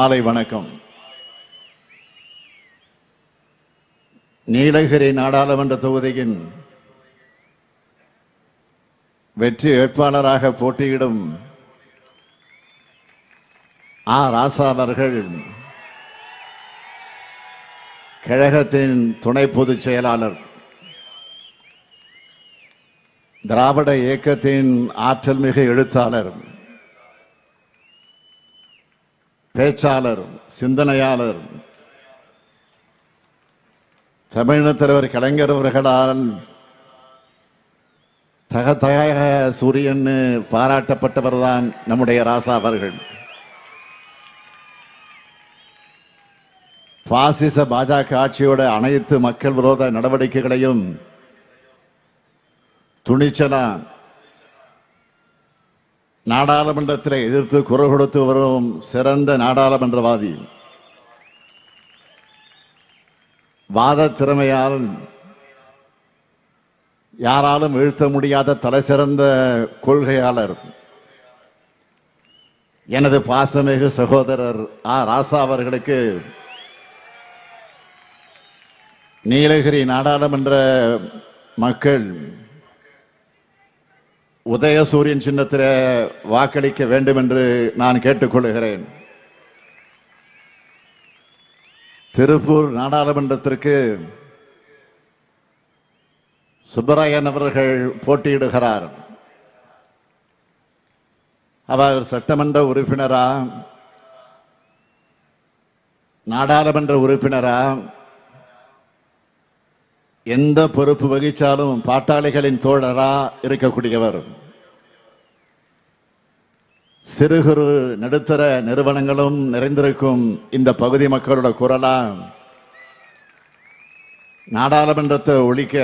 மாலை வணக்கம். நீலகிரி நாடாளுமன்ற தொகுதியின் வெற்றி வேட்பாளராக போட்டியிடும் ராசா அவர்கள் கழகத்தின் துணை பொதுச் செயலாளர், திராவிட இயக்கத்தின் ஆற்றல் மிகு எழுத்தாளர், பேச்சாளர், சிந்தனையாளர், தமிழக தலைவர் கலைஞர் அவர்களால் தகதக சூரியன் பாராட்டப்பட்டவர்தான் நம்முடைய ராசா அவர்கள். பாசிச பாஜக ஆட்சியோட அனைத்து மக்கள் விரோத நடவடிக்கைகளையும் துணிச்சலா நாடாளுமன்றத்தில் எதிர்த்து குரல் கொடுத்து வரும் சிறந்த நாடாளுமன்றவாதி. வாத திறமையால் யாராலும் வீழ்த்த முடியாத தலைசிறந்த கொள்கையாளர் எனது பாசமிகு சகோதரர் ராசா அவர்களுக்கு நீலகிரி நாடாளுமன்ற மக்கள் உதயசூரியன் சின்னத்தில் வாக்களிக்க வேண்டும் என்று நான் கேட்டுக்கொள்கிறேன். திருப்பூர் நாடாளுமன்றத்திற்கு சுப்பராயன் அவர்கள் போட்டியிடுகிறார். அவர் சட்டமன்ற உறுப்பினரா, நாடாளுமன்ற உறுப்பினரா, எந்த பொறுப்பு வகிச்சாலும் பாட்டாளிகளின் தோழரா இருக்கக்கூடியவர். சிறு குறு நடுத்தர நிறுவனங்களும் நிறைந்திருக்கும் இந்த பகுதி மக்களோட குரலா நாடாளுமன்றத்தை ஒழிக்க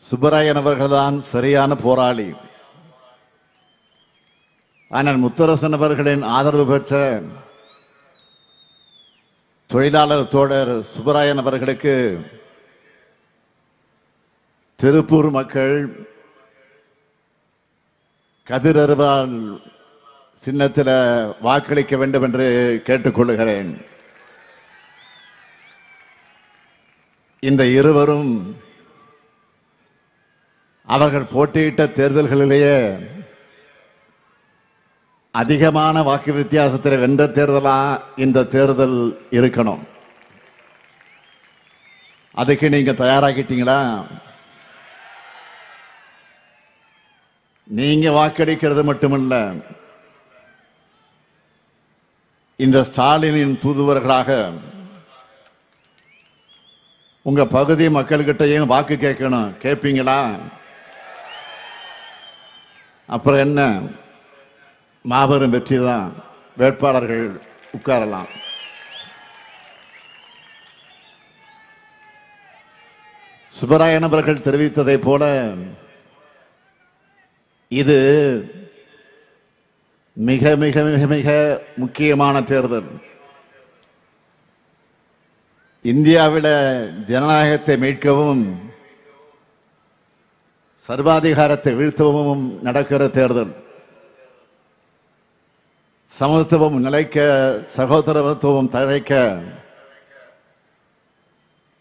சுப்பராயன் அவர்கள்தான் சரியான போராளி. ஆனால் முத்தரசன் அவர்களின் ஆதரவு பெற்ற தொழிலாளர் தோழர் சுப்பராயன் அவர்களுக்கு திருப்பூர் மக்கள் கதிரறிவால் சின்னத்தில் வாக்களிக்க வேண்டும் என்று கேட்டுக்கொள்கிறேன். இந்த இருவரும் அவர்கள் போட்டியிட்ட தேர்தல்களிலேயே அதிகமான வாக்கு வித்தியாசத்தில் வென்ற தேர்தலா இந்த தேர்தல் இருக்கணும். அதுக்கு நீங்க தயாராகிட்டீங்களா? நீங்க வாக்களிக்கிறது மட்டுமல்ல, இந்த ஸ்டாலினின் தூதுவர்களாக உங்க பகுதி மக்கள்கிட்டையும் வாக்கு கேட்கணும். கேட்பீங்களா? அப்புறம் என்ன, மாபெரும் வெற்றி தான். வேட்பாளர்கள் உட்காரலாம். சுப்பராயன் அவர்கள் தெரிவித்ததை போல இது மிக மிக மிக மிக முக்கியமான தேர்தல். இந்தியாவில் ஜனநாயகத்தை மீட்கவும் சர்வாதிகாரத்தை வீழ்த்தவும் நடக்கிற தேர்தல். சமத்துவம் நிலைக்க, சகோதரத்துவம் தழைக்க,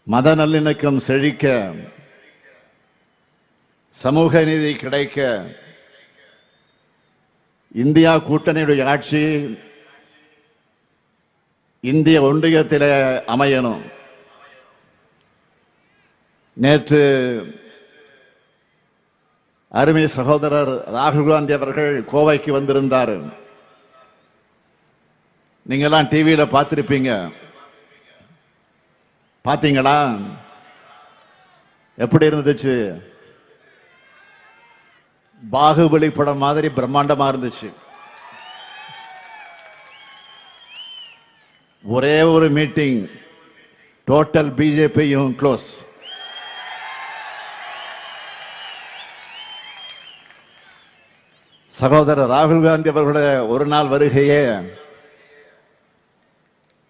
மத நல்லிணக்கம் செழிக்க, சமூக நீதி கிடைக்க, இந்தியா கூட்டணியுடைய ஆட்சி இந்திய ஒன்றியத்தில் அமையணும். நேற்று அருமை சகோதரர் ராகுல் காந்தி அவர்கள் கோவைக்கு வந்திருந்தார். நீங்கெல்லாம் டிவியில பார்த்திருப்பீங்க. பாத்தீங்களா? எப்படி இருந்துச்சு? பாகுபலி படம் மாதிரி பிரம்மாண்டமா இருந்துச்சு. ஒரே ஒரு மீட்டிங், டோட்டல் பிஜேபியும் க்ளோஸ். சகோதரர் ராகுல் காந்தி அவர்களுடைய ஒரு நாள் வருகையே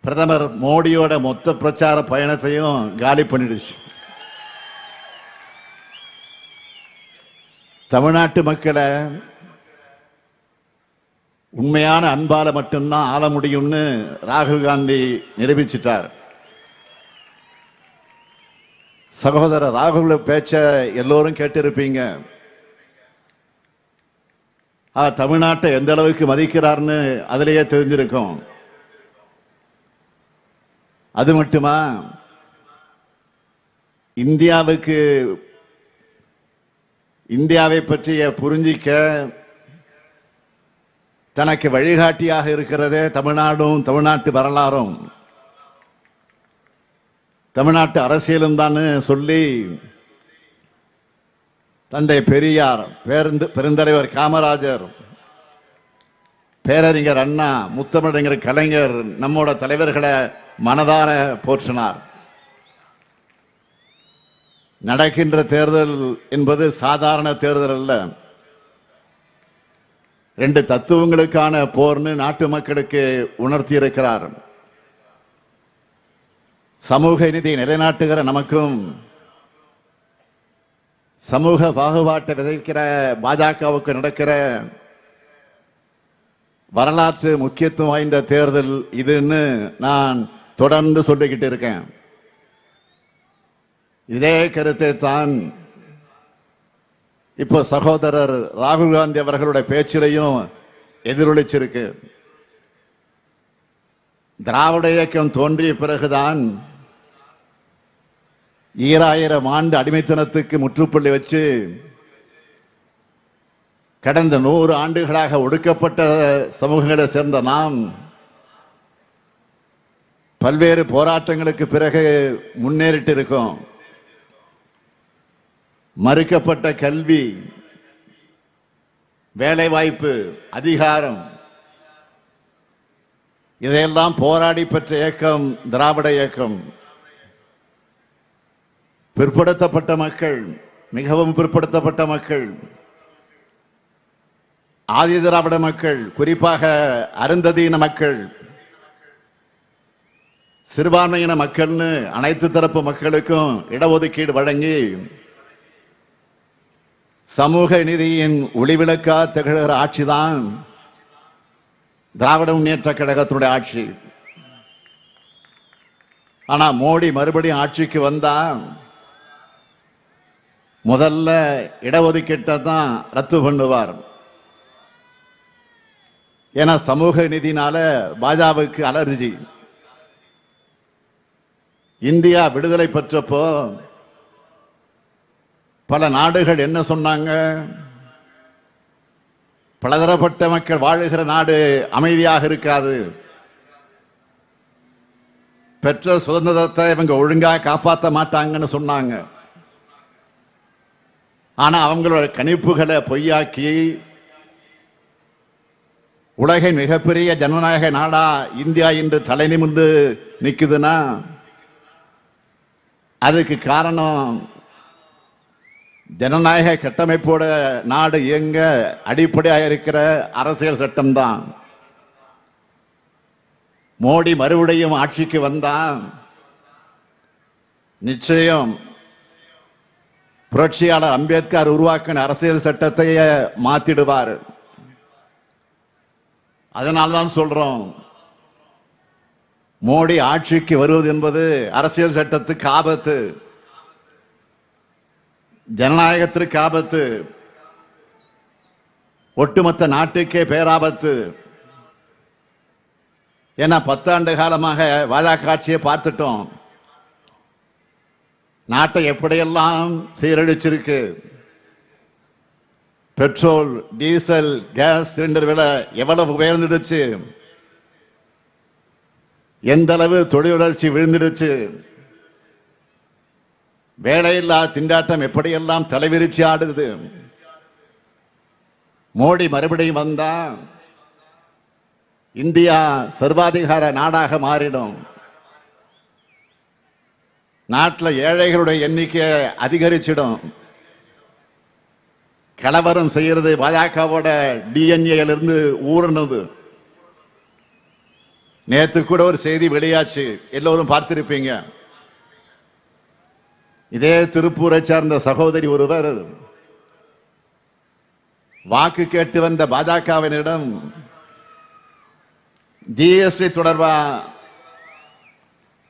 பிரதமர் மோடியோட மொத்த பிரச்சார பயணத்தையும் காலி பண்ணிடுச்சு. தமிழ்நாட்டு மக்களை உண்மையான அன்பால மட்டும்தான் ஆள முடியும்னு ராகுல் காந்தி நிரூபிச்சிட்டார். சகோதரர் ராகுல் பேச்ச எல்லோரும் கேட்டிருப்பீங்க. தமிழ்நாட்டை எந்த அளவுக்கு மதிக்கிறார்னு அதிலேயே தெரிஞ்சிருக்கும். அது மட்டுமா, இந்தியாவை பற்றிய புரிஞ்சிக்க தனக்கு வழிகாட்டியாக இருக்கிறதே தமிழ்நாடும் தமிழ்நாட்டு வரலாறும் தமிழ்நாட்டு அரசியலும் தான் சொல்லி தந்தை பெரியார், பெருந்தலைவர் காமராஜர், பேரறிஞர் அண்ணா, முத்தமிழறிஞர் கலைஞர் நம்மோட தலைவர்களை மனதார போற்றினார். நடக்கின்ற தேர்தல் என்பது சாதாரண தேர்தல் அல்ல. 2 தத்துவங்களுக்கான போர்னு நாட்டு மக்களுக்கு உணர்த்தி இருக்கிறார். சமூக நீதி நிலைநாட்டுகிற நமக்கும் சமூக பாகுபாட்டை விதைக்கிற பாஜகவுக்கு நடக்கிற வரலாற்று முக்கியத்துவம் வாய்ந்த தேர்தல் இதுன்னு நான் தொடர்ந்து சொல்லிக்கிட்டு இருக்கேன். இதே கருத்தை தான் இப்போ சகோதரர் ராகுல் காந்தி அவர்களுடைய பேச்சிலையும் எதிரொலிச்சிருக்கு. திராவிட இயக்கம் தோன்றிய பிறகுதான் 2000 ஆண்டு அடிமைத்தனத்துக்கு முற்றுப்புள்ளி வச்சு கடந்த 100 ஆண்டுகளாக ஒடுக்கப்பட்ட சமூகங்களை சேர்ந்த நாம் பல்வேறு போராட்டங்களுக்கு பிறகு முன்னேறிட்டு இருக்கோம். மறுக்கப்பட்ட கல்வி, வேலைவாய்ப்பு, அதிகாரம், இதையெல்லாம் போராடி பெற்ற இயக்கம் திராவிட இயக்கம். பிற்படுத்தப்பட்ட மக்கள், மிகவும் பிற்படுத்தப்பட்ட மக்கள், ஆதி திராவிட மக்கள், குறிப்பாக அருந்ததியின மக்கள், சிறுபான்மையின மக்கள்னு அனைத்து தரப்பு மக்களுக்கும் இடஒதுக்கீடு வழங்கி சமூக நீதியின் ஒளிவிளக்கா திகழ்கிற ஆட்சிதான் திராவிட முன்னேற்ற கழகத்தினுடைய ஆட்சி. ஆனா மோடி மறுபடியும் ஆட்சிக்கு வந்தா முதல்ல இடஒதுக்கீட்டை தான் ரத்து பண்ணுவார். ஏன்னா சமூக நீதினால பாஜகவுக்கு அலர்ஜி. இந்தியா விடுதலை பெற்றப்போ பல நாடுகள் என்ன சொன்னாங்க? பலதரப்பட்ட மக்கள் வாழுகிற நாடு அமைதியாக இருக்காது, பெற்ற சுதந்திரத்தை இவங்க ஒழுங்கா காப்பாற்ற மாட்டாங்கன்னு சொன்னாங்க. ஆனா அவங்களோட கணிப்புகளை பொய்யாக்கி உலகின் மிகப்பெரிய ஜனநாயக நாடா இந்தியா இன்று தலை நிமிர்ந்து நிக்குதுன்னா அதுக்கு காரணம் ஜனநாயக கட்டமைப்போட நாடு இயங்க அடிப்படையாக இருக்கிற அரசியல் சட்டம் தான். மோடி மறுபடியும் ஆட்சிக்கு வந்தா நிச்சயம் புரட்சியாளர் அம்பேத்கர் உருவாக்கின அரசியல் சட்டத்தை மாத்திடுவார். அதனால்தான் சொல்றோம், மோடி ஆட்சிக்கு வருவது என்பது அரசியல் சட்டத்துக்கு ஆபத்து, ஜனநாயகத்திற்கு ஆபத்து, ஒட்டுமொத்த நாட்டுக்கே பேராபத்து. ஏன்னா 10 ஆண்டு காலமாக பாஜக ஆட்சியை பார்த்துட்டோம். நாட்டை எப்படியெல்லாம் சீரழிச்சிருக்கு. பெட்ரோல், டீசல், கேஸ் சிலிண்டர் விலை எவ்வளவு உயர்ந்துடுச்சு, எந்த அளவு தொழில் வளர்ச்சி விழுந்துடுச்சு, வேலையில்லா திண்டாட்டம் எப்படியெல்லாம் தலைவிரிச்சு ஆடுது. மோடி மறுபடியும் வந்தா இந்தியா சர்வாதிகார நாடாக மாறிடும். நாட்டில் ஏழைகளுடைய எண்ணிக்கை அதிகரிச்சிடும். கலவரம் செய்யறது பாஜகவோட டிஎன்ஏலிருந்து ஊர்னது. நேற்று கூட ஒரு செய்தி வெளியாச்சு, எல்லோரும் பார்த்திருப்பீங்க. இதே திருப்பூரை சார்ந்த சகோதரி ஒருவர் வாக்கு கேட்டு வந்த பாஜகவினரிடம் ஜிஎஸ்டி தொடர்பா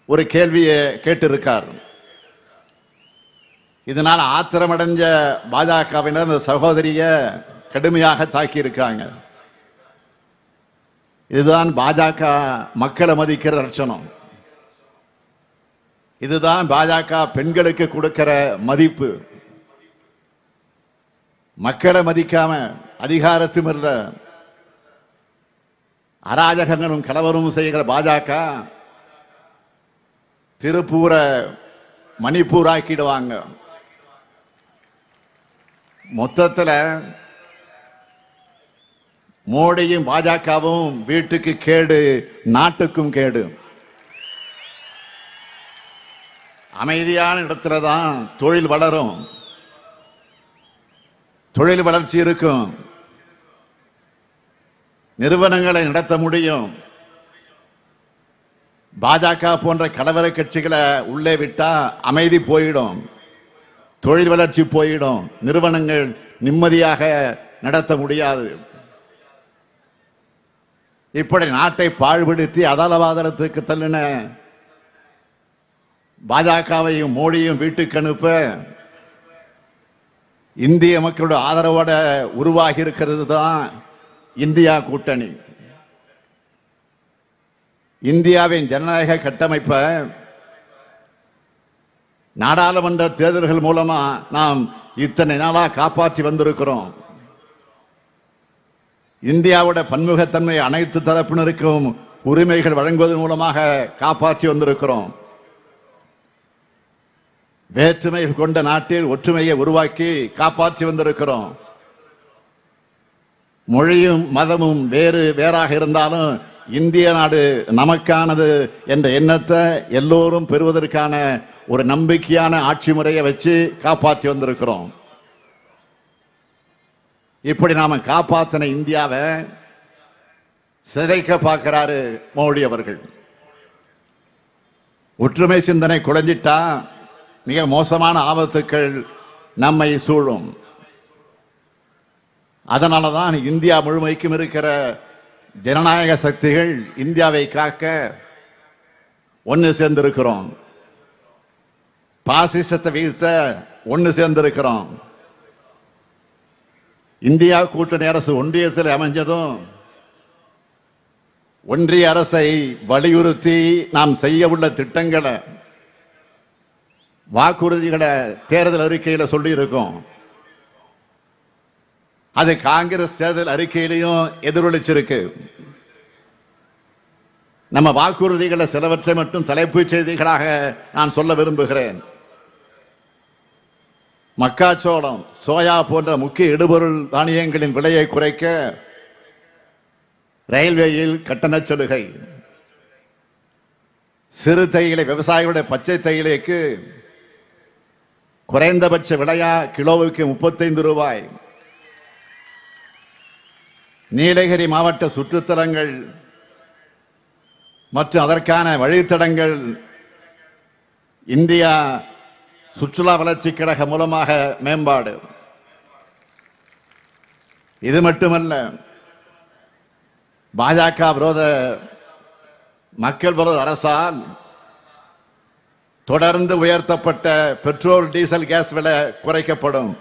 ஒரு கேள்வியை கேட்டிருக்கார். இதனால் ஆத்திரமடைஞ்ச பாஜகவினர் அந்த சகோதரிய கடுமையாக தாக்கி இருக்காங்க. இதுதான் பாஜக மக்களை மதிக்கிற லட்சணம். இதுதான் பாஜக பெண்களுக்கு கொடுக்கிற மதிப்பு. மக்களை மதிக்காம அதிகாரத்தும் இல்ல அராஜகங்களும் கலவரமும் செய்கிற பாஜக திருப்பூர மணிப்பூர் ஆக்கிடுவாங்க. மொத்தத்தில் மோடியும் பாஜகவும் வீட்டுக்கு கேடு, நாட்டுக்கும் கேடு. அமைதியான இடத்துல தான் தொழில் வளரும், தொழில் வளர்ச்சி இருக்கும், நிறுவனங்களை நடத்த முடியும். பாஜக போன்ற கலவர கட்சிகளை உள்ளே விட்டா அமைதி போயிடும், தொழில் வளர்ச்சி போயிடும், நிறுவனங்கள் நிம்மதியாக நடத்த முடியாது. இப்படி நாட்டை பாழ்படுத்தி அதலவாதத்துக்கு தள்ளின பாஜகவையும் மோடியும் வீட்டுக்கு அனுப்ப இந்திய மக்களோட ஆதரவோட உருவாகி இருக்கிறது தான் இந்தியா கூட்டணி. இந்தியாவின் ஜனநாயக கட்டமைப்பை நாடாளுமன்ற தேர்தல்கள் மூலமா நாம் இத்தனை நாளா காப்பாற்றி வந்திருக்கிறோம். இந்தியாவோட பன்முகத்தன்மை அனைத்து தரப்பினருக்கும் உரிமைகள் வழங்குவதன் மூலமாக காப்பாற்றி வந்திருக்கிறோம். வேற்றுமைகள் கொண்ட நாட்டில் ஒற்றுமையை உருவாக்கி காப்பாற்றி வந்திருக்கிறோம். மொழியும் மதமும் வேறாக இருந்தாலும் இந்திய நாடு நமக்கானது என்ற எண்ணத்தை எல்லோரும் பெறுவதற்கான ஒரு நம்பிக்கையான ஆட்சி முறையை வச்சு காப்பாற்றி வந்திருக்கிறோம். இப்படி நாம காப்பாத்தின இந்தியாவை சிதைக்க பார்க்கிறாரு மோடி அவர்கள். ஒற்றுமை சிந்தனை குறைஞ்சிட்டா மிக மோசமான ஆபத்துக்கள் நம்மை சூழும். அதனாலதான் இந்தியா முழுமைக்கும் இருக்கிற ஜனநாயக சக்திகள் இந்தியாவை காக்க ஒன்னு சேர்ந்திருக்கிறோம். பாசிசத்தை வீழ்த்த ஒன்னு சேர்ந்திருக்கிறோம். இந்தியா கூட்டணி அரசு ஒன்றியத்தில் அமைஞ்சதும் ஒன்றிய அரசை வலியுறுத்தி நாம் செய்ய உள்ள திட்டங்களை, வாக்குறுதிகளை தேர்தல் அறிக்கையில் சொல்லி இருக்கோம். அது காங்கிரஸ் தேர்தல் அறிக்கையிலையும் எதிரொலிச்சிருக்கு. நம்ம வாக்குறுதிகளை சிலவற்றை மட்டும் தலைப்புச் செய்திகளாக நான் சொல்ல விரும்புகிறேன். மக்காச்சோளம், சோயா போன்ற முக்கிய இடுபொருள் தானியங்களின் விலையை குறைக்க ரயில்வேயில் கட்டண சலுகை, சிறு தேயிலை விவசாயிகளுடைய பச்சை தேயிலைக்கு குறைந்தபட்ச விலையா கிலோவுக்கு 35 ரூபாய், நீலகிரி மாவட்ட சுற்றுத்தலங்கள் மற்றும் அதற்கான வழித்தடங்கள் இந்தியா சுற்றுலா வளர்ச்சி கழகம் மூலமாக மேம்பாடு. இது மட்டுமல்ல, பாஜக விரோத மக்கள் விரோத அரசால் தொடர்ந்து உயர்த்தப்பட்ட பெட்ரோல் டீசல் கேஸ் விலை குறைக்கப்படும்.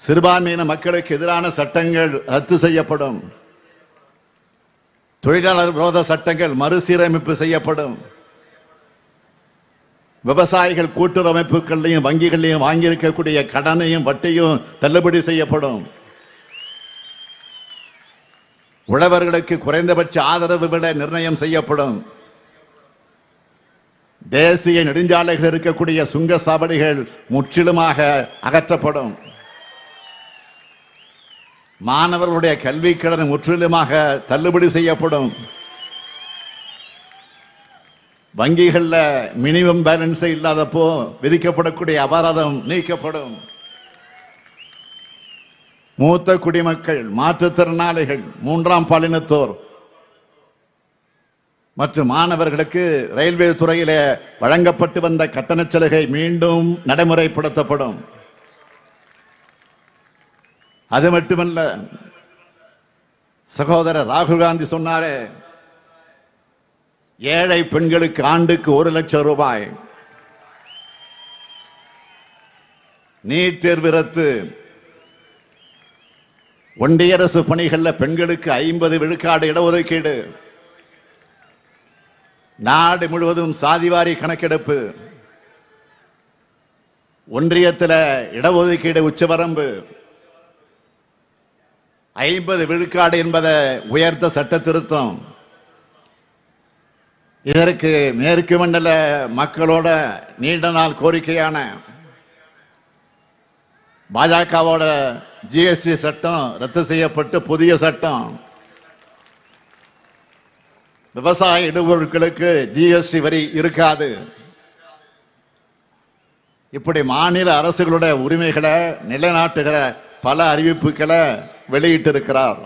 சிறுபான்மையின மக்களுக்கு எதிரான சட்டங்கள் ரத்து செய்யப்படும். தொழிலாளர் விரோத சட்டங்கள் மறுசீரமைப்பு செய்யப்படும். விவசாயிகள் கூட்டுறவு அமைப்புகளையும் வங்கிகளையும் வாங்கியிருக்கக்கூடிய கடனையும் வட்டியும் தள்ளுபடி செய்யப்படும். உழவர்களுக்கு குறைந்தபட்ச ஆதரவு விலை நிர்ணயம் செய்யப்படும். தேசிய நெடுஞ்சாலைகள் இருக்கக்கூடிய சுங்க சாவடிகள் முற்றிலுமாக அகற்றப்படும். மாணவர்களுடைய கல்வி கடன் முற்றிலுமாக தள்ளுபடி செய்யப்படும். வங்கிகள்ல மினிமம் பேலன்ஸ் இல்லாதப்போ விதிக்கப்படக்கூடிய அபராதம் நீக்கப்படும். மூத்த குடிமக்கள், மாற்றுத்திறனாளிகள், மூன்றாம் பாலினத்தோர் மற்றும் மாணவர்களுக்கு ரயில்வே துறையிலே வழங்கப்பட்டு வந்த கட்டண சலுகை மீண்டும் நடைமுறைப்படுத்தப்படும். அது மட்டுமல்ல, சகோதரர் ராகுல் காந்தி சொன்னாரே, ஏழை பெண்களுக்கு ஆண்டுக்கு 1 லட்சம் ரூபாய், நீட் தேர்வு ரத்து, ஒன்றிய அரசு பணிகளில் பெண்களுக்கு 50 விழுக்காடு இடஒதுக்கீடு, நாடு முழுவதும் சாதிவாரி கணக்கெடுப்பு, ஒன்றியத்தில் இடஒதுக்கீடு உச்சவரம்பு, 50 விழுக்காடு என்பதை உயர்த்த சட்ட திருத்தம். இதற்கு மேற்கு மண்டல மக்களோட நீண்ட நாள் கோரிக்கையான பாஜகவோட ஜிஎஸ்டி சட்டம் ரத்து செய்யப்பட்டு புதிய சட்டம், விவசாய இடுபொருட்களுக்கு ஜிஎஸ்டி வரி இருக்காது. இப்படி மாநில அரசுகளுடைய உரிமைகளை நிலைநாட்டுகிற பல அறிவிப்புகளை வெளியிட்டிருக்கிறார்.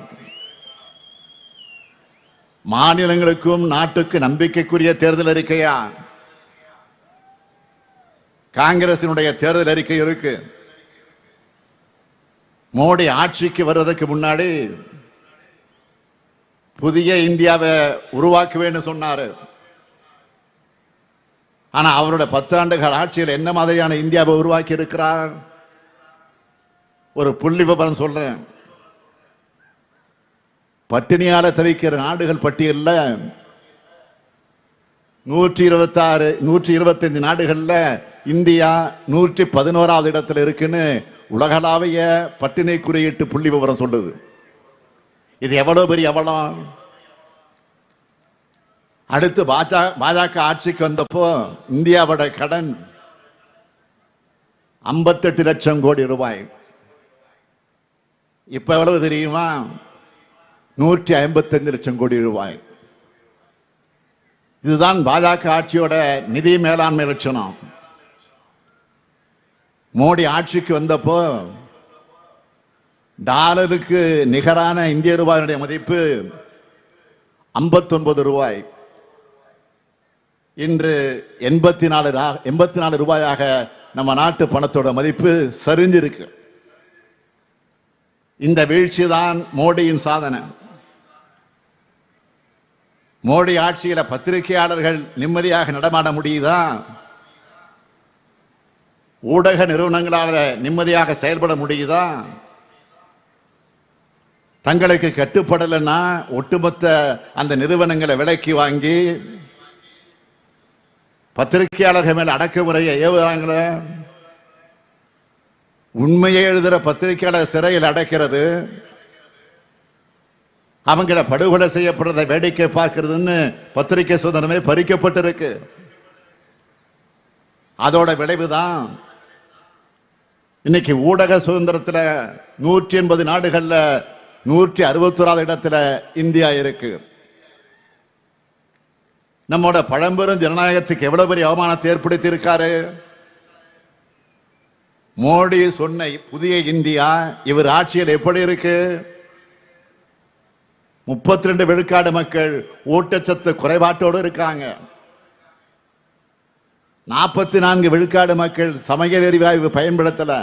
மாநிலங்களுக்கும் நாட்டுக்கு நம்பிக்கைக்குரிய தேர்தல் அறிக்கையா காங்கிரசினுடைய தேர்தல் அறிக்கை இருக்கு. மோடி ஆட்சிக்கு வருவதற்கு முன்னாடி புதிய இந்தியாவை உருவாக்குவேன்னு சொன்னாரு. ஆனா அவருடைய 10 ஆண்டுகள் ஆட்சியில் என்ன மாதிரியான இந்தியாவை உருவாக்கி இருக்கிறார்? ஒரு புள்ளி விவரம் சொல்றேன். பட்டினியால தவிக்கிற நாடுகள் பட்டியல்ல 125 நாடுகள்ல இந்தியா 111வது இடத்துல இருக்குன்னு உலகளாவிய பட்டினி குறியீட்டு புள்ளி விவரம் சொல்லுது. இது எவ்வளவு பெரிய அவலம். அடுத்து பாஜக ஆட்சிக்கு வந்தப்போ இந்தியாவோட கடன் 58 லட்சம் கோடி ரூபாய். இப்ப எவ்வளவு தெரியுமா? 155 லட்சம் கோடி ரூபாய். இதுதான் பாஜக ஆட்சியோட நிதி மேலாண்மை லட்சணம். மோடி ஆட்சிக்கு வந்தப்போ டாலருக்கு நிகரான இந்திய ரூபாயினுடைய மதிப்பு 59 ரூபாய். இன்று 84 ரூபாயாக நம்ம நாட்டு பணத்தோட மதிப்பு சரிஞ்சிருக்கு. இந்த வீழ்ச்சி தான் மோடியின் சாதனை. மோடி ஆட்சியில பத்திரிகையாளர்கள் நிம்மதியாக நடமாட முடியுதா? ஊடக நிறுவனங்களால நிம்மதியாக செயல்பட முடியுதா? தங்களுக்கு கட்டுப்படலைன்னா ஒட்டுமொத்த அந்த நிறுவனங்களை விலைக்கு வாங்கி பத்திரிகையாளர்கள் மேல் அடக்குமுறையை ஏவுறாங்கள. உண்மையை எழுதுற பத்திரிகையாளர் சிறையில் அடைக்கிறது, அவங்கள படுகொலை செய்யப்படுறதை வேடிக்கை பார்க்கிறதுன்னு பத்திரிகை சுதந்திரமே பறிக்கப்பட்டிருக்கு. அதோட விளைவுதான் இன்னைக்கு ஊடக சுதந்திரத்தில் 180 நாடுகள்ல 161வது இடத்துல இந்தியா இருக்கு. நம்மோட பழம்பெரும் ஜனநாயகத்துக்கு எவ்வளவு பெரிய அவமானத்தை ஏற்படுத்தி இருக்காரு. மோடி சொன்ன புதிய இந்தியா இவர் ஆட்சியில் எப்படி இருக்கு? 32 விழுக்காடு மக்கள் ஊட்டச்சத்து குறைபாட்டோடு இருக்காங்க. 44 விழுக்காடு மக்கள் சமையல் எரிவாயு பயன்படுத்தல.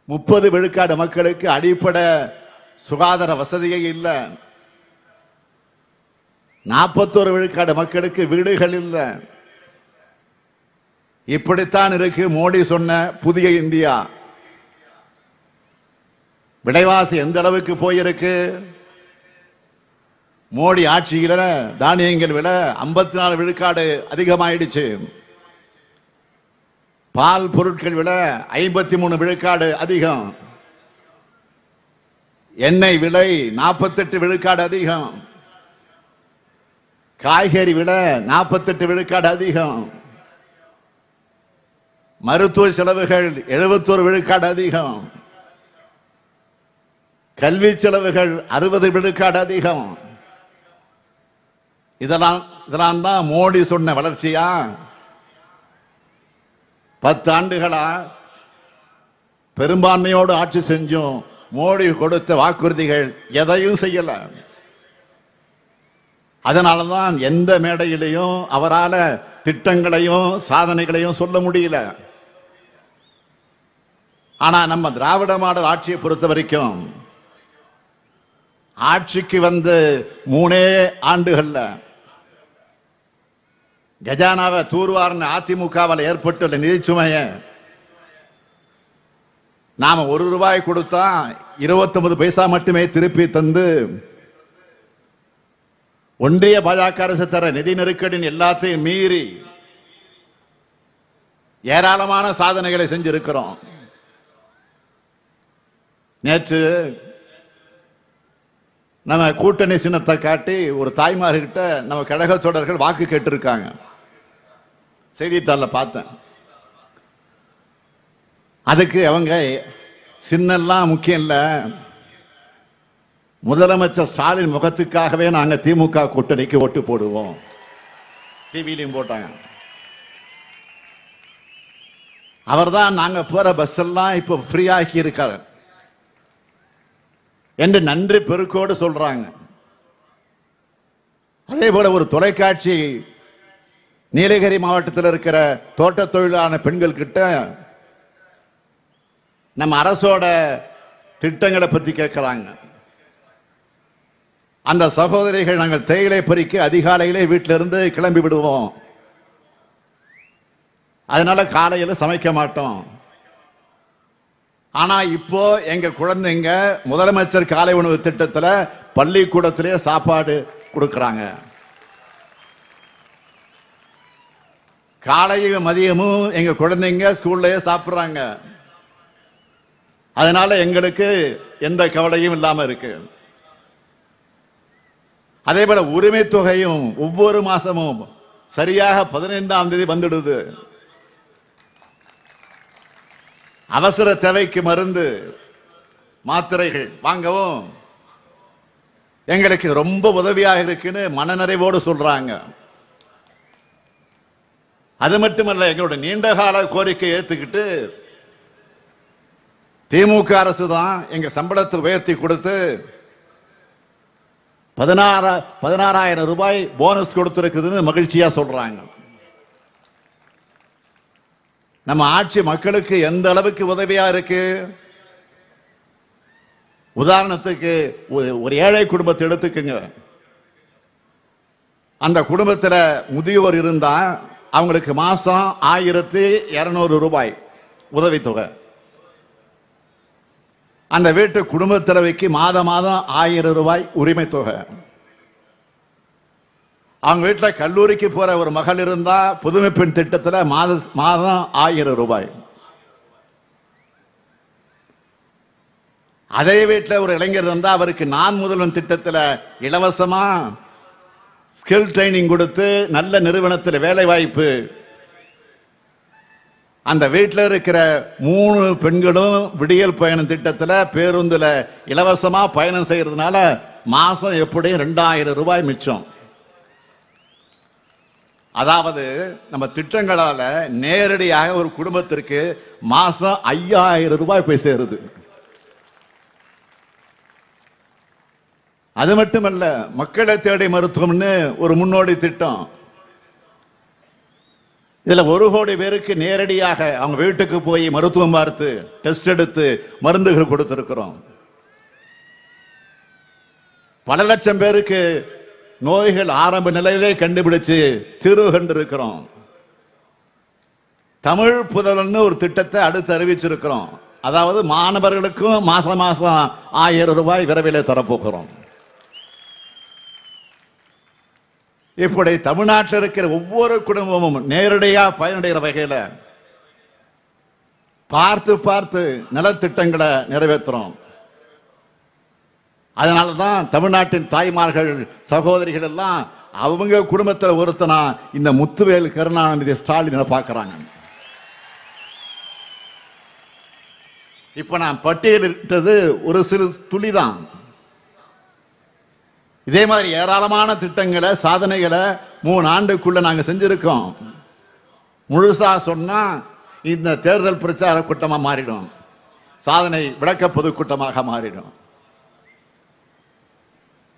30 விழுக்காடு மக்களுக்கு அடிப்படை சுகாதார வசதியே இல்லை. 41 விழுக்காடு மக்களுக்கு வீடுகள் இல்லை. இப்படித்தான் இருக்கு மோடி சொன்ன புதிய இந்தியா. விலைவாசி எந்த அளவுக்கு போயிருக்கு? மோடி ஆட்சியில தானியங்கள் விலை 54 விழுக்காடு அதிகமாயிடுச்சு. பால் பொருட்கள் விலை 53 விழுக்காடு அதிகம். எண்ணெய் விலை 48 விழுக்காடு அதிகம். காய்கறி விலை 48 விழுக்காடு அதிகம். மருத்துவ செலவுகள் 71 விழுக்காடு அதிகம். கல்வி செலவுகள் 60 விழுக்காடு அதிகம். இதெல்லாம் தான் மோடி சொன்ன வளர்ச்சியா? 10 ஆண்டுகளா பெரும்பான்மையோடு ஆட்சி செஞ்சும் மோடி கொடுத்த வாக்குறுதிகள் எதையும் செய்யல. அதனாலதான் எந்த மேடையிலையும் அவரால் திட்டங்களையும் சாதனைகளையும் சொல்ல முடியல. ஆனா நம்ம திராவிட மாடல் ஆட்சியை பொறுத்த வரைக்கும் ஆட்சிக்கு வந்து 3 ஆண்டுகள்ல கஜானாவை தூர்வார்னு அதிமுகவில் ஏற்பட்டுள்ள நிதிச்சுமைய நாம ₹1 கொடுத்தா 29 பைசா மட்டுமே திருப்பி தந்து ஒன்றிய பாஜக அரசு தர நிதி நெருக்கடியின் எல்லாத்தையும் மீறி ஏராளமான சாதனைகளை செஞ்சிருக்கிறோம். நேற்று நம்ம கூட்டணி சின்னத்தை காட்டி ஒரு தாய்மார்கிட்ட நம்ம கழக தொடர்கள் வாக்கு கேட்டிருக்காங்க. செய்தித்தாள பார்த்தேன். அதுக்கு அவங்க சின்னெல்லாம் முக்கியம் இல்ல, முதலமைச்சர் ஸ்டாலின் முகத்துக்காகவே நாங்க திமுக கூட்டணிக்கு ஓட்டு போடுவோம். டிவிலையும் போட்டாங்க. அவர்தான் நாங்க போற பஸ் எல்லாம் இப்ப ஃப்ரீ ஆக்கி இருக்காரு என்று நன்றி பெருக்கோடு சொல்றாங்க. அதே போல ஒரு தொலைக்காட்சி நீலகிரி மாவட்டத்தில் இருக்கிற தோட்ட தொழிலான பெண்கள் கிட்ட நம்ம அரசோட திட்டங்களை பத்தி கேட்கிறாங்க. அந்த சகோதரிகள் நாங்கள் தேயிலை பறிக்க அதிகாலையிலே வீட்டிலிருந்து கிளம்பி விடுவோம், அதனால காலையில் சமைக்க மாட்டோம். ஆனா இப்போ எங்க குழந்தைங்க முதலமைச்சர் காலை உணவு திட்டத்தில் பள்ளிக்கூடத்திலே சாப்பாடு கொடுக்கறாங்க. காலையும் மதியமும் எங்க குழந்தைங்க ஸ்கூல்லயே சாப்பிடுறாங்க. அதனால எங்களுக்கு எந்த கவலையும் இல்லாம இருக்கு. அதே போல உரிமை தொகையும் ஒவ்வொரு மாசமும் சரியாக 15ஆம் தேதி வந்துடுது. அவசர தேவைக்கு மருந்து மாத்திரைகள் வாங்கவும் எங்களுக்கு ரொம்ப உதவியாக இருக்குன்னு மனநிறைவோடு சொல்றாங்க. அது மட்டுமல்ல, எங்களோட நீண்டகால கோரிக்கை ஏத்துக்கிட்டு திமுக அரசு தான் எங்க சம்பளத்தை உயர்த்தி கொடுத்து 16,000 ரூபாய் போனஸ் கொடுத்திருக்குதுன்னு மகிழ்ச்சியா சொல்றாங்க. நம்ம ஆட்சி மக்களுக்கு எந்த அளவுக்கு உதவியா இருக்கு. உதாரணத்துக்கு ஒரு ஏழை குடும்பத்தை எடுத்துக்குங்க. அந்த குடும்பத்தில் முதியோர் இருந்தா அவங்களுக்கு மாசம் 1,200 ரூபாய் உதவித்தொகை. அந்த வீட்டு குடும்ப தலைவிக்கு மாதம் 1000 ரூபாய் உரிமை தொகை. அவங்க வீட்டில் கல்லூரிக்கு போற ஒரு மகள் இருந்தா புதுமை பெண் திட்டத்தில் மாதம் 1000 ரூபாய். அதே வீட்டில் ஒரு இளைஞர் இருந்தா அவருக்கு நான் முதல்வன் திட்டத்தில் இலவசமா ஸ்கில் ட்ரைனிங் கொடுத்து நல்ல நிறுவனத்தில் வேலை வாய்ப்பு. அந்த வீட்டில் இருக்கிற 3 பெண்களும் விடியல் பயணம் திட்டத்தில் பேருந்துல இலவசமா பயணம் செய்யறதுனால மாசம் எப்படியும் 2000 ரூபாய் மிச்சம். அதாவது நம்ம திட்டங்களால நேரடியாக ஒரு குடும்பத்திற்கு மாசம் 5000 ரூபாய் போய் சேருது. அது மட்டுமல்ல, மக்களை தேடி மருத்துவம்னு ஒரு முன்னோடி திட்டம். இதுல 1 கோடி பேருக்கு நேரடியாக அவங்க வீட்டுக்கு போய் மருத்துவம் பார்த்து டெஸ்ட் எடுத்து மருந்துகள் கொடுத்திருக்கிறோம். பல லட்சம் பேருக்கு நோய்கள் ஆரம்ப நிலையிலே கண்டுபிடிச்சு தீர்வு கண்டிருக்கிறோம். தமிழ் புதல்வன் ஒரு திட்டத்தை அடுத்து அறிவிச்சிருக்கிறோம். அதாவது மாணவர்களுக்கும் மாசம் 1000 ரூபாய் விரைவிலே தரப்போகிறோம். இப்படி தமிழ்நாட்டில் இருக்கிற ஒவ்வொரு குடும்பமும் நேரடியாக பயனடைகிற வகையில் பார்த்து பார்த்து நலத்திட்டங்களை நிறைவேற்றுறோம். அதனாலதான் தமிழ்நாட்டின் தாய்மார்கள் சகோதரிகள் எல்லாம் அவங்க குடும்பத்தில் ஒருத்தனா இந்த முத்துவேல் கருணாநிதி ஸ்டாலினை பார்க்கிறாங்க. இப்ப நான் பட்டியலிட்டது ஒரு சிறு துளிதான். இதே மாதிரி ஏராளமான திட்டங்களை சாதனைகளை 3 ஆண்டுக்குள்ள நாங்க செஞ்சிருக்கோம். முழுசா சொன்னா இந்த தேர்தல் பிரச்சார கூட்டமா மாறிடும், சாதனை விளக்க பொதுக்கூட்டமாக மாறிடும்.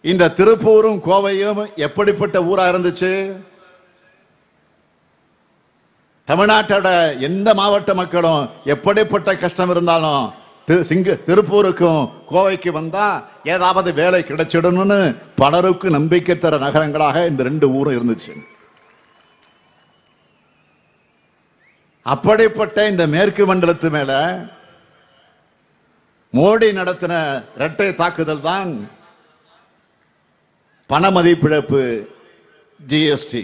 இந்த திருப்பூரும் கோவையும் எப்படிப்பட்ட ஊரா இருந்துச்சு? தமிழ்நாட்டோட எந்த மாவட்ட மக்களும் எப்படிப்பட்ட கஷ்டம் இருந்தாலும் திருப்பூருக்கும் கோவைக்கு வந்தா ஏதாவது வேலை கிடைச்சிடணும்னு பலருக்கு நம்பிக்கை தர நகரங்களாக இந்த 2 ஊரும் இருந்துச்சு. அப்படிப்பட்ட இந்த மேற்கு மண்டலத்து மேல மோடி நடத்தின இரட்டை தாக்குதல் தான் பண மதிப்பிழப்பு, ஜிஎஸ்டி.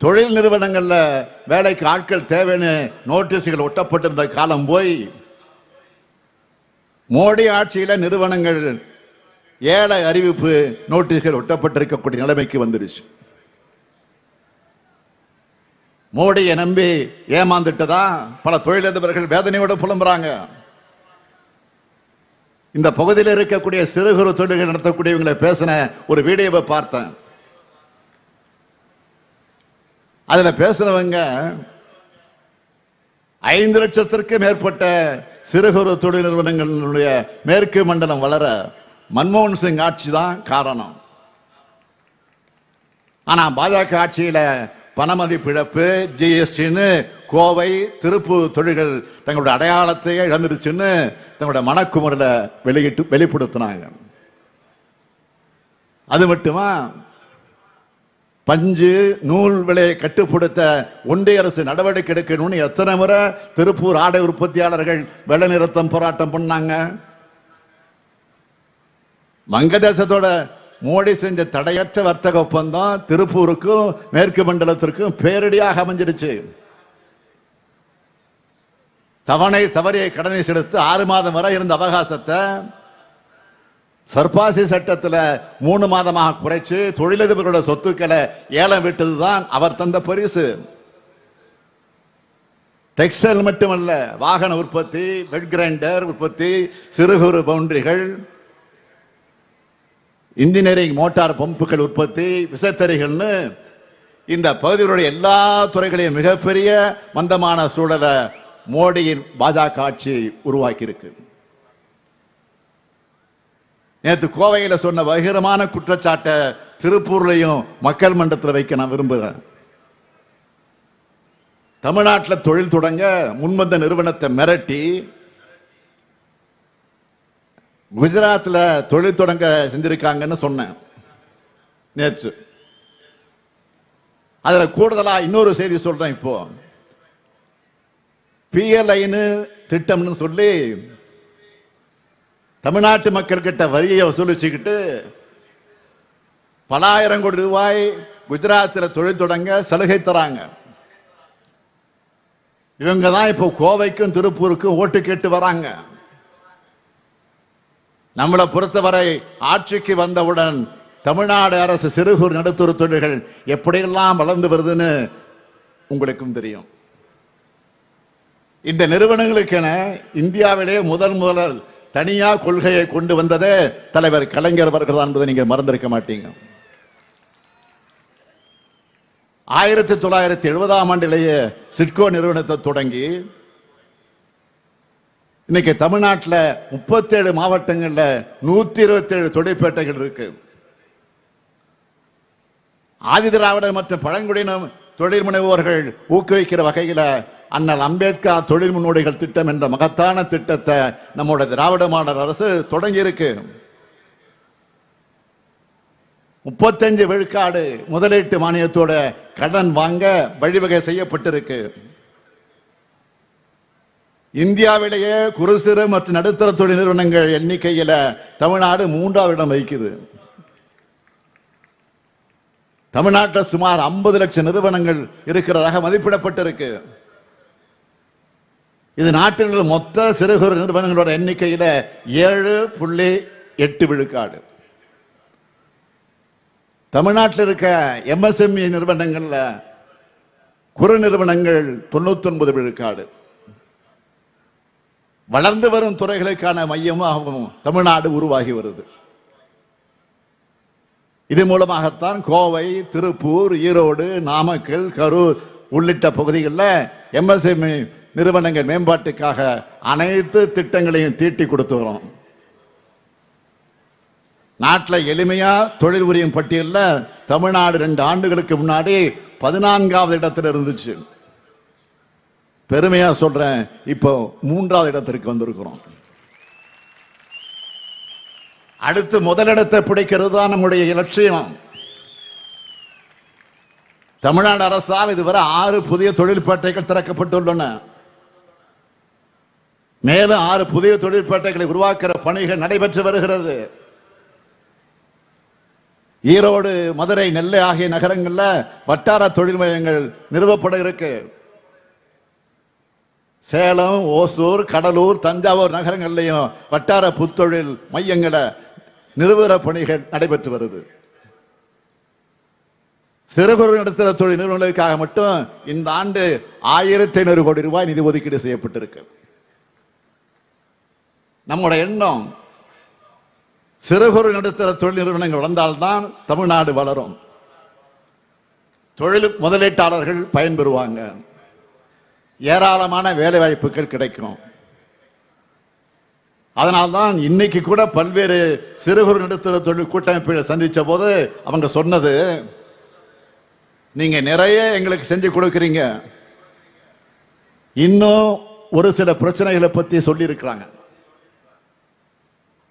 தொழில் நிறுவனங்கள்ல வேலைக்கு ஆட்கள் தேவைன்னு நோட்டீஸ்கள் ஒட்டப்பட்டிருந்த காலம் போய் மோடி ஆட்சியில நிறுவனங்கள் ஏழை அறிவிப்பு நோட்டீஸ்கள் ஒட்டப்பட்டிருக்கக்கூடிய நிலைமைக்கு வந்துருச்சு. மோடியை நம்பி ஏமாந்துட்டதா பல தொழிலதிபர்கள் வேதனையோடு புலம்புறாங்க. இந்த பகுதியில் இருக்கக்கூடிய சிறு குறு தொழில்கள் நடத்தக்கூடியவங்களை பேசின ஒரு வீடியோவை பார்த்தேன். அதுல பேசுறவங்க 5 லட்சத்திற்கு மேற்பட்ட சிறு குறு தொழில் நிறுவனங்களுடைய மேற்கு மண்டலம் வளர மன்மோகன் சிங் ஆட்சி தான் காரணம். ஆனா பாஜக ஆட்சியில பணமதிப்பிழப்பு, ஜிஎஸ்டின்னு கோவை, திருப்பூர் தொழில்கள் தங்களுடைய அடையாளத்தையே இழந்துருச்சுன்னு தங்களுடைய மனக்குமுறல வெளிப்படுத்தினாங்க. அது மட்டுமா, பஞ்சு நூல் விலையை கட்டுப்படுத்த ஒன்றிய அரசு நடவடிக்கை எடுக்கணும்னு எத்தனை முறை திருப்பூர் ஆடை உற்பத்தியாளர்கள் வெள்ள நிறுத்தம் போராட்டம் பண்ணாங்க. வங்கதேசத்தோட மோடி செஞ்ச தடையற்ற வர்த்தக ஒப்பந்தம் திருப்பூருக்கும் மேற்கு மண்டலத்திற்கும் பேரடியாக அமைஞ்சிருச்சு. தவணை தவறிய கடனை செலுத்த 6 மாதம் வரை இருந்த அவகாசத்தை சர்பாசி சட்டத்தில் 3 மாதமாக குறைச்சு தொழிலதிபர்களோட சொத்துக்களை ஏலம் விட்டதுதான் அவர் தந்த பரிசு. டெக்ஸ்டைல் மட்டுமல்ல, வாகன உற்பத்தி, பெட் கிரைண்டர் உற்பத்தி, சிறு குறு பவுண்டரிகள், இன்ஜினியரிங் மோட்டார் பம்புகள் உற்பத்தி, விசைத்தறிகள்னு இந்த பகுதிகளுடைய எல்லா துறைகளையும் மிகப்பெரிய மந்தமான சூழலை மோடியின் பாஜக ஆட்சி உருவாக்கி இருக்கு. நேற்று கோவையில சொன்ன பகிரமான குற்றச்சாட்டை திருப்பூர்லையும் மக்கள் மன்றத்தில் வைக்க நான் விரும்புகிறேன். தமிழ்நாட்டில் தொழில் தொடங்க முன்வந்த நிறுவனத்தை மிரட்டி குஜராத்ல தொழில் தொடங்க செஞ்சிருக்காங்கன்னு சொன்னேன் நேற்று. அதுல கூடுதலா இன்னொரு செய்தி சொல்றேன். இப்போ பிஎல்ஐன்னு திட்டம்னு சொல்லி தமிழ்நாட்டு மக்கள் கிட்ட வரியை வசூலிச்சுக்கிட்டு பல ஆயிரம் கோடி ரூபாய் குஜராத்தில் தொழில் தொடங்க சலுகை தராங்க. இவங்க தான் இப்போ கோவைக்கும் திருப்பூருக்கும் ஓட்டு கேட்டு வராங்க. நம்மளை பொறுத்தவரை ஆட்சிக்கு வந்தவுடன் தமிழ்நாடு அரசு சிறு குறு நடுத்தர தொழில்கள் எப்படியெல்லாம் வளர்ந்து வருதுன்னு உங்களுக்கும் தெரியும். இந்த நிறுவனங்களுக்கென இந்தியாவிலே முதல் தனியா கொள்கையை கொண்டு வந்ததே தலைவர் கலைஞர் அவர்கள் தான் என்பதை நீங்க மறந்திருக்க மாட்டீங்க. 1970ஆம் ஆண்டிலேயே சிட்கோ நிறுவனத்தை தொடங்கி இன்னைக்கு தமிழ்நாட்டில் 37 மாவட்டங்கள்ல 127 தொழிற்பேட்டைகள் இருக்கு. ஆதிதிராவிடர் மற்றும் பழங்குடியின தொழில் முனைவோர்கள் ஊக்குவிக்கிற வகையில் அண்ணல் அம்பேத்கர் தொழில் முன்னோடிகள் திட்டம் என்ற மகத்தான திட்டத்தை நம்முடைய திராவிட மாடல் அரசு தொடங்கி இருக்கு. 35 விழுக்காடு முதலீட்டு மானியத்தோட கடன் வாங்க வழிவகை செய்யப்பட்டிருக்கு. இந்தியாவிலேயே குறு சிறு மற்றும் நடுத்தர தொழில் நிறுவனங்கள் எண்ணிக்கையில் தமிழ்நாடு 3ஆவது இடம் வகிக்குது. தமிழ்நாட்டில் சுமார் 50 லட்சம் நிறுவனங்கள் இருக்கிறதாக மதிப்பிடப்பட்டிருக்கு. இது நாட்டில் மொத்த சிறு குறு நிறுவனங்களோட எண்ணிக்கையில் 7.8 விழுக்காடு. தமிழ்நாட்டில் இருக்க எம்எஸ்எம்இ நிறுவனங்கள்ல குறு நிறுவனங்கள் 99 விழுக்காடு. வளர்ந்து வரும் துறைகளுக்கான மையமாகவும் தமிழ்நாடு உருவாகி வருது. இது மூலமாகத்தான் கோவை, திருப்பூர், ஈரோடு, நாமக்கல், கரூர் உள்ளிட்ட பகுதிகளில் எம்எஸ்எம்இ நிறுவனங்கள் மேம்பாட்டுக்காக அனைத்து திட்டங்களையும் தீட்டி கொடுத்து வரோம். நாட்டில் எளிமையா தொழில் புரியும் பட்டியலில் தமிழ்நாடு 2 ஆண்டுகளுக்கு முன்னாடி 14ஆவது இடத்தில் இருந்துச்சு. பெருமையா சொல்றேன், இப்போ 3வது இடத்திற்கு வந்திருக்கிறோம். அடுத்து முதலிடத்தை பிடிக்கிறது தான் நம்முடைய இலட்சியம். தமிழ்நாடு அரசால் இதுவரை 6 புதிய தொழிற்பேட்டைகள் திறக்கப்பட்டுள்ளன. மேலும் 6 புதிய தொழிற்பேட்டைகளை உருவாக்குற பணிகள் நடைபெற்று வருகிறது. ஈரோடு, மதுரை, நெல்லை ஆகிய நகரங்கள்ல வட்டார தொழில் மையங்கள் நிறுவப்பட இருக்கு. சேலம், ஓசூர், கடலூர், தஞ்சாவூர் நகரங்கள்லையும் வட்டார புத்தொழில் மையங்களை நிறுவன பணிகள் நடைபெற்று வருது. சிறு குறு நடுத்தர தொழில் நிறுவனங்களுக்காக மட்டும் இந்த ஆண்டு 1500 கோடி ரூபாய் நிதி ஒதுக்கீடு செய்யப்பட்டிருக்கு. நம்முடைய எண்ணம், சிறு குறு நடுத்தர தொழில் நிறுவனங்கள் வளர்ந்தால்தான் தமிழ்நாடு வளரும், தொழில் முதலீட்டாளர்கள் பயன்பெறுவாங்க, ஏராளமான வேலை வாய்ப்புகள் கிடைக்கும். அதனால்தான் இன்னைக்கு கூட பல்வேறு சிறு குறு நடுத்தர தொழில் கூட்டமைப்புகளை சந்திச்ச போது அவங்க சொன்னது, நீங்க நிறைய எங்களுக்கு செஞ்சு கொடுக்கிறீங்க, இன்னும் ஒரு சில பிரச்சனைகளை பத்தி சொல்லி இருக்கிறாங்க.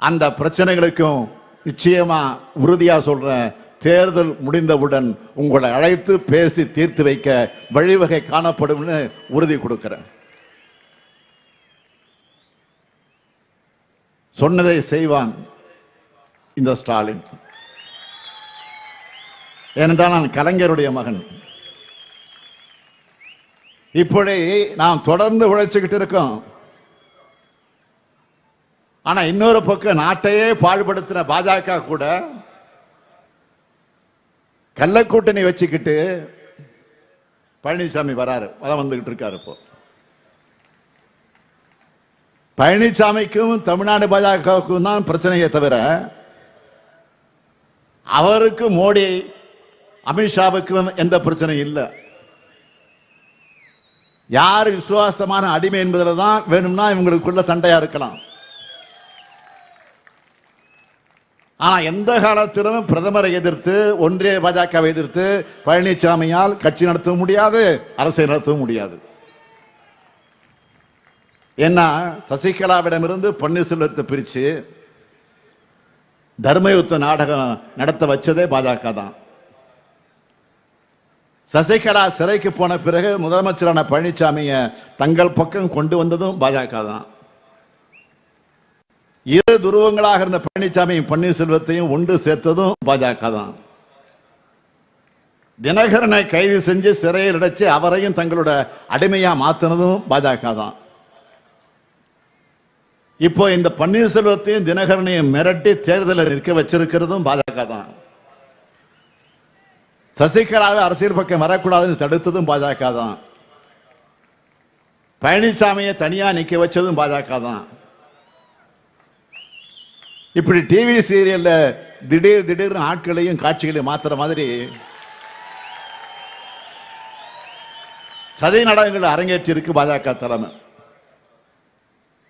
அந்த பிரச்சனைகளுக்கும் நிச்சயமா உறுதியா சொல்றேன், தேர்தல் முடிந்தவுடன் உங்களை அழைத்து பேசி தீர்த்து வைக்க வழிவகை காணப்படும் உறுதி கொடுக்கிறேன். சொன்னதை செய்வான் இந்த ஸ்டாலின். ஏனென்றால் நான் கலைஞருடைய மகன். இப்படி நாம் தொடர்ந்து உழைச்சுக்கிட்டு இருக்கோம். ஆனா இன்னொரு பக்கம் நாட்டையே பாழ்படுத்தின பாஜக கூட கள்ளக்கூட்டணி வச்சுக்கிட்டு பழனிசாமி வராரு, அதான் வந்துகிட்டு இருக்காரு. இப்போ பழனிசாமிக்கும் தமிழ்நாடு பாஜகவுக்கும் தான் பிரச்சனையே தவிர அவருக்கு மோடி, அமித்ஷாவுக்கும் எந்த பிரச்சனையும் இல்லை. யார் விசுவாசமான அடிமை என்பதில் தான் வேணும்னா இவங்களுக்குள்ள சண்டையா இருக்கலாம். ஆனா எந்த காலத்திலும் பிரதமரை எதிர்த்து, ஒன்றிய பாஜகவை எதிர்த்து பழனிசாமியால் கட்சி நடத்தவும் முடியாது, அரசியல் நடத்தவும் முடியாது. ஏன்னா சசிகலாவிடமிருந்து பன்னீர்செல்வத்தை பிரிச்சு தர்மயுத்த நாடகம் நடத்த வச்சதே பாஜக தான். சசிகலா சிறைக்கு போன பிறகு முதலமைச்சரான பழனிசாமிய தங்கள் பக்கம் கொண்டு வந்ததும் பாஜக தான். இரு துருவங்களாக இருந்த பழனிசாமியும் பன்னீர்செல்வத்தையும் ஒன்று சேர்த்ததும் பாஜக தான். தினகரனை கைது செஞ்சு சிறையில் அடைச்சு அவரையும் தங்களோட அடிமையா மாத்தினதும் பாஜக தான். இப்போ இந்த பன்னீர்செல்வத்தையும் தினகரனையும் மிரட்டி தேர்தலில் நிற்க வச்சிருக்கிறதும் பாஜக தான். சசிகலாவை அரசியல் பக்கம் வரக்கூடாதுன்னு தடுத்ததும் பாஜக தான். பழனிசாமியை தனியா நிக்க வச்சதும் பாஜக தான். இப்படி டிவி சீரியல்ல திடீர்னு ஆட்களையும் காட்சிகளையும் மாத்துற மாதிரி சதி நாடகங்கள் அரங்கேற்றி இருக்கு பாஜக தலைமை.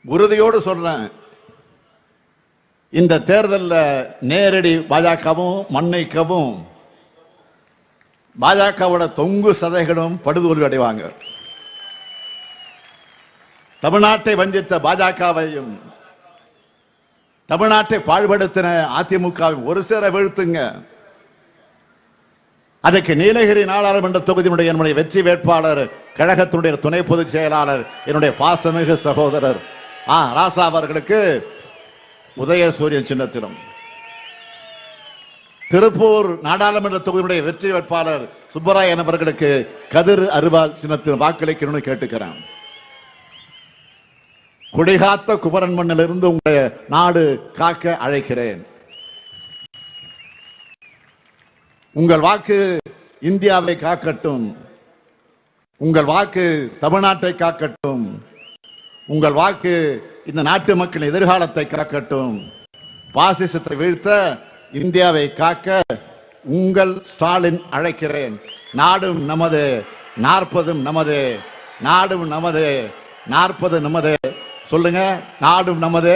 உறுதியோடு சொல்றேன், இந்த தேர்தலில் நேரடி பாஜகவும் மண்ணைக்கவும் பாஜகவோட தொங்கு சதைகளும் படுதோல்வி அடைவாங்க. தமிழ்நாட்டை வஞ்சித்த பாஜகவையும் தமிழ்நாட்டை பாழ்படுத்தின அதிமுகவை ஒரு சேர வீழ்த்துங்க. அதுக்கு நீலகிரி நாடாளுமன்ற தொகுதியினுடைய என்னுடைய வெற்றி வேட்பாளர், கழகத்தினுடைய துணை பொதுச் செயலாளர், என்னுடைய பாசமிகு சகோதரர் ராசா அவர்களுக்கு உதயசூரியன் சின்னத்திலும், திருப்பூர் நாடாளுமன்ற தொகுதியுடைய வெற்றி வேட்பாளர் சுப்பராயன் அவர்களுக்கு கதிர் அருவாள் சின்னத்தில் வாக்களிக்கணும்னு கேட்டுக்கிறேன். குடிகாத்த குமரன் மண்ணிலிருந்து உங்களுடைய நாடு காக்க அழைக்கிறேன். உங்கள் வாக்கு இந்தியாவை காக்கட்டும், உங்கள் வாக்கு தமிழ்நாட்டை காக்கட்டும், உங்கள் வாக்கு இந்த நாட்டு மக்களின் எதிர்காலத்தை காக்கட்டும். பாசிசத்தை வீழ்த்த, இந்தியாவை காக்க உங்கள் ஸ்டாலின் அழைக்கிறேன். நாடும் நமது, 40 நமது, நாடும் நமது, 40 நமது. சொல்லுங்க, நாடும் நமது,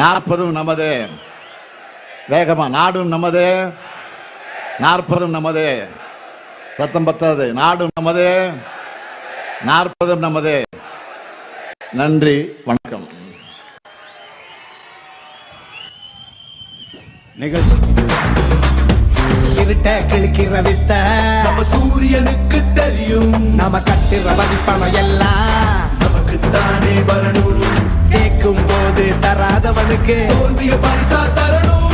40 நமது. வேகமா, நாடும் நமது, 40 நமது. சத்தம் பத்தாது. நாடும் நமது, 40 நமது. நன்றி, வணக்கம். இருட்ட கிழிக்கிற வித்த நம்ம சூரியனுக்கு தெரியும். நாம கட்டுற வரிப்பணம் எல்லாம் நமக்கு தானே வரணும். கேட்கும் போது தராதவனுக்கு தோல்விய பரிசா தரணும்.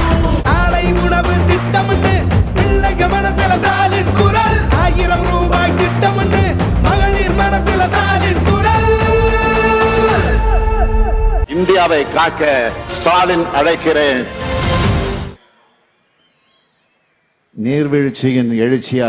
ஆலை உணவு திட்டம்னு பிள்ளைங்க மனசுல ஸ்டாலின் குரல். 1000 ரூபாய் திட்டம்னு மகளிர் மனசுல ஸ்டாலின் குரல். இந்தியாவை காக்க ஸ்டாலின் அழைக்கிறேன். நீர்வீழ்ச்சியின் எழுச்சியா